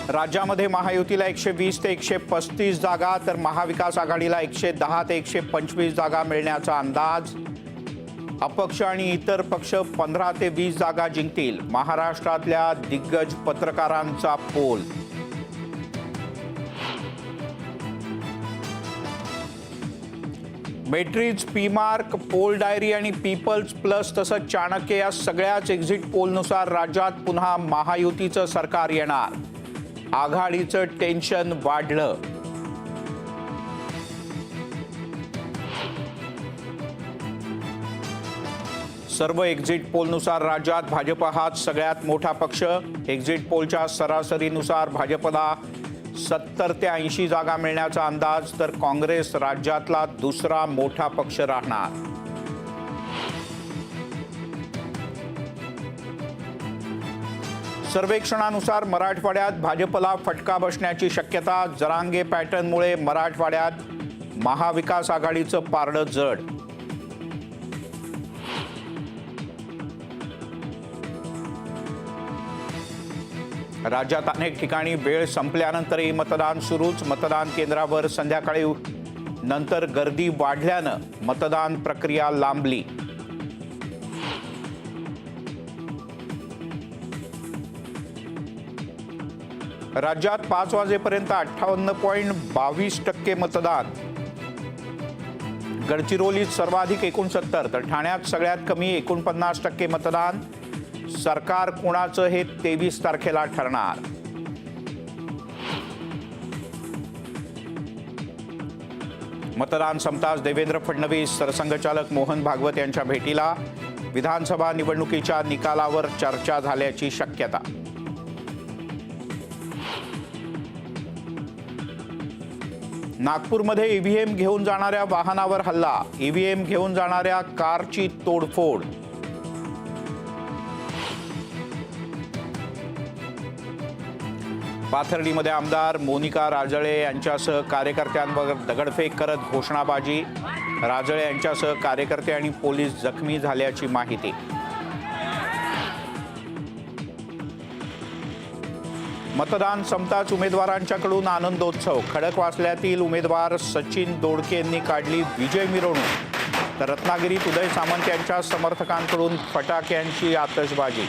राज्यामध्ये महायुतीला 120 ते 135 जागा तर महाविकास आघाडीला 110 ते 125 जागा मिळण्याचा अंदाज। अपक्ष आणि इतर पक्ष 15 ते 20 जागा जिंकतील। महाराष्ट्रातल्या दिग्गज पत्रकारांचा poll. Matrix, P Marq, poll diary आणि पीपल्स प्लस तसंच चाणक्य या सगळ्याच एक्झिट पोलनुसार राज्यात पुन्हा महायुतीचं सरकार येणार। आघाडीचं टेन्शन वाढलं। सर्व एक्झिट पोलनुसार राज्यात भाजप हाच सगळ्यात मोठा पक्ष। एक्झिट पोलच्या सरासरीनुसार भाजपला 70 ते 80 जागा मिळण्याचा अंदाज तर काँग्रेस राज्यातला दुसरा मोठा पक्ष राहणार। सर्वेक्षणानुसार मराठवाड्यात भाजपला फटका बसण्याची शक्यता। जरांगे पॅटर्नमुळे मराठवाड्यात महाविकास आघाडीचं पारडं जड। राज्यात अनेक ठिकाणी वेळ संपल्यानंतरही मतदान सुरूच। मतदान केंद्रावर संध्याकाळी नंतर गर्दी वाढल्यानं मतदान प्रक्रिया लांबली। राज्यात 5 वाजेपर्यंत 58.22% मतदान। गडचिरोलीत सर्वाधिक 69 तर ठाण्यात सगळ्यात कमी 49% मतदान। सरकार कोणाचं हे 23 तारखेला ठरणार। मतदान संपताच देवेंद्र फडणवीस सरसंघचालक मोहन भागवत यांच्या भेटीला। विधानसभा निवडणुकीच्या निकालावर चर्चा झाल्याची शक्यता। नागपूरमध्ये ईव्हीएम घेऊन जाणाऱ्या वाहनावर हल्ला। ईव्हीएम घेऊन जाणाऱ्या कारची तोडफोड। पाथर्डीमध्ये आमदार मोनिका राजळे यांच्यासह कार्यकर्त्यांवर दगडफेक करत घोषणाबाजी। राजळे यांच्यासह कार्यकर्ते आणि पोलीस जखमी झाल्याची माहिती। मतदान संपताच उमेदवारांच्याकडून आनंदोत्सव। खडकवासल्यातील उमेदवार सचिन दोडके यांनी काढली विजय मिरवणूक तर रत्नागिरीत उदय सामंत यांच्या समर्थकांकडून फटाक्यांची आतषबाजी।